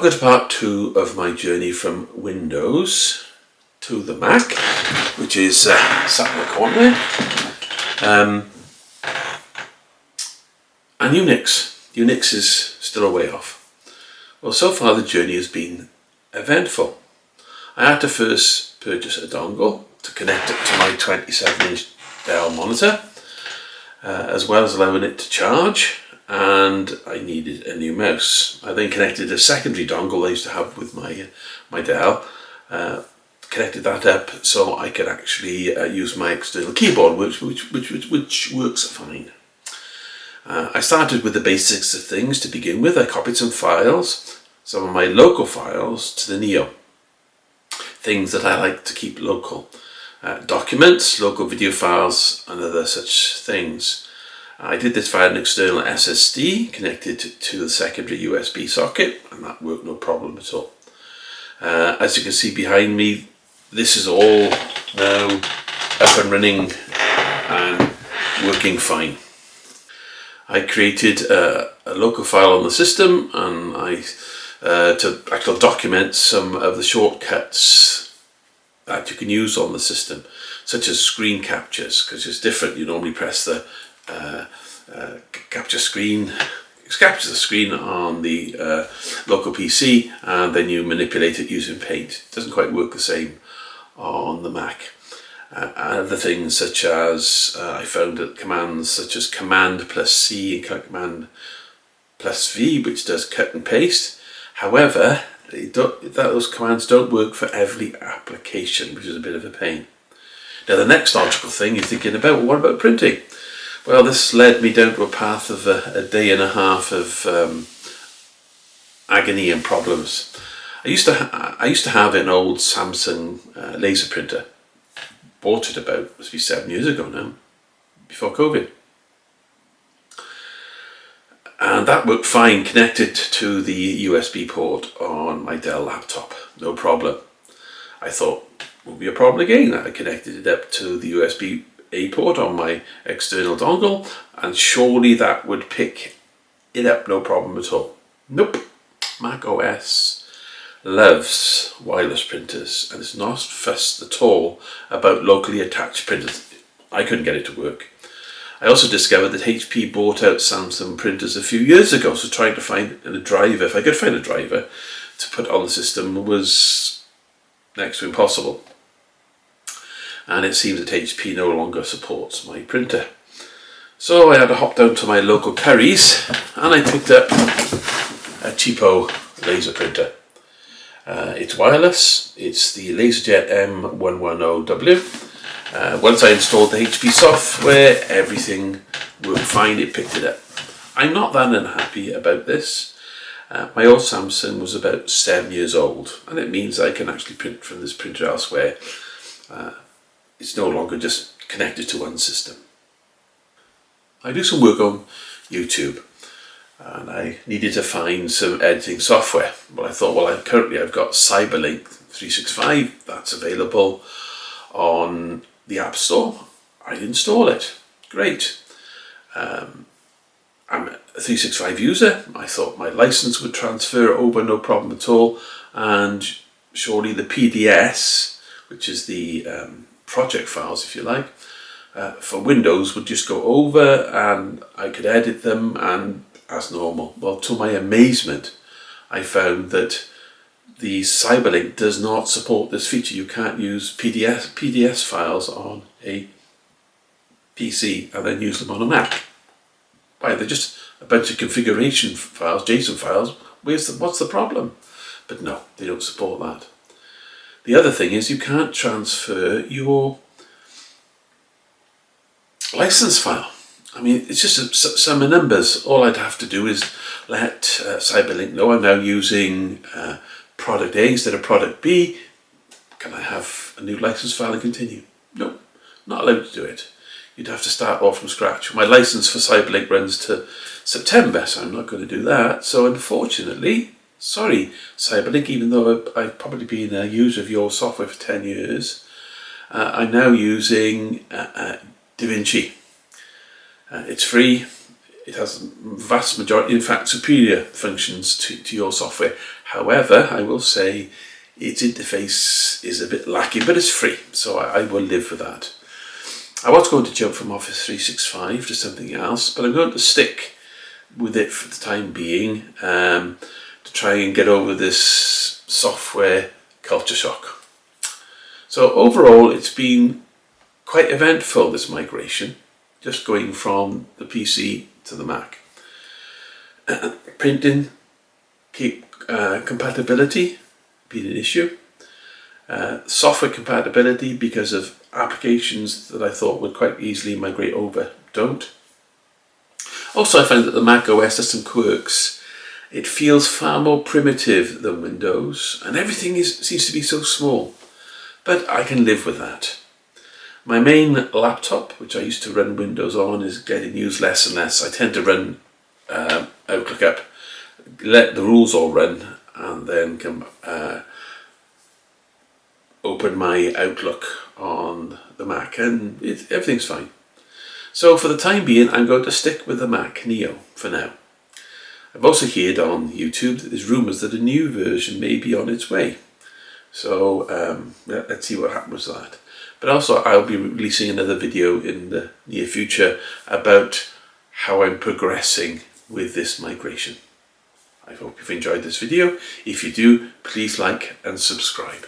Welcome to part 2 of my journey from Windows to the Mac, which is sat in the corner there. And Unix. Unix is still a way off. Well, so far the journey has been eventful. I had to first purchase a dongle to connect it to my 27-inch Dell monitor, as well as allowing it to charge, and I needed a new mouse. I then connected a secondary dongle I used to have with my Dell, connected that up so I could actually use my external keyboard, which works fine. I started with the basics of things to begin with. I copied some files, some of my local files, to the Neo. Things that I like to keep local. Documents, local video files, and other such things. I did this via an external SSD connected to the secondary USB socket, and that worked no problem at all. As you can see behind me, this is all now up and running and working fine. I created a local file on the system, and to actually document some of the shortcuts that you can use on the system, such as screen captures, because it's different. You normally press the captures the screen on the local PC, and then you manipulate it using Paint. It doesn't quite work the same on the Mac. Other things such as I found that commands such as Command plus C and Command plus V, which does cut and paste. However, those commands don't work for every application, which is a bit of a pain. Now, the next logical thing you're thinking about, well, what about printing? Well, this led me down to a path of a day and a half of agony and problems. I used to have an old Samsung laser printer. Bought it about, must be 7 years ago now, before COVID. And that worked fine, connected to the USB port on my Dell laptop, no problem. I thought, will be a problem again. I connected it up to the USB-A port on my external dongle, and surely that would pick it up, no problem at all. Nope. Mac OS loves wireless printers and is not fussed at all about locally attached printers. I couldn't get it to work. I also discovered that HP bought out Samsung printers a few years ago, so trying to find a driver, if I could find a driver to put on the system, was next to impossible. And it seems that HP no longer supports my printer. So I had to hop down to my local Currys, and I picked up a cheapo laser printer. It's wireless. It's the LaserJet M110W. Once I installed the HP software, everything worked fine. It picked it up. I'm not that unhappy about this. My old Samsung was about 7 years old, and it means I can actually print from this printer elsewhere. It's no longer just connected to one system. I do some work on YouTube, and I needed to find some editing software. Well, I thought, well, currently I've got Cyberlink 365. That's available on the App Store. I'd install it. Great. I'm a 365 user. I thought my license would transfer over, no problem at all. And surely the PDS, which is the project files, if you like, for Windows would just go over, and I could edit them and as normal. Well, to my amazement, I found that the Cyberlink does not support this feature. You can't use PDS files on a PC and then use them on a Mac. Why? They're just a bunch of configuration files, JSON files. What's the problem? But no, they don't support that. The other thing is you can't transfer your license file. I mean, it's just a sum of numbers. All I'd have to do is let Cyberlink know I'm now using product A instead of product B. Can I have a new license file and continue? No, not allowed to do it. You'd have to start off from scratch. My license for Cyberlink runs to September, so I'm not going to do that. So unfortunately, sorry Cyberlink, even though I've probably been a user of your software for 10 years, I'm now using DaVinci. It's free. it has vast majority, in fact superior functions to your software. However, I will say its interface is a bit lacking, but it's free, so I will live with that. I was going to jump from Office 365 to something else, but I'm going to stick with it for the time being, to try and get over this software culture shock. So overall, it's been quite eventful, this migration, just going from the PC to the Mac. Printing compatibility being an issue. Software compatibility, because of applications that I thought would quite easily migrate over, don't. Also, I find that the Mac OS has some quirks. It feels far more primitive than Windows, and everything seems to be so small. But I can live with that. My main laptop, which I used to run Windows on, is getting used less and less. I tend to run Outlook up, let the rules all run, and then open my Outlook on the Mac, and everything's fine. So for the time being, I'm going to stick with the Mac Neo for now. I've also heard on YouTube that there's rumours that a new version may be on its way. So let's see what happens with that. But also, I'll be releasing another video in the near future about how I'm progressing with this migration. I hope you've enjoyed this video. If you do, please like and subscribe.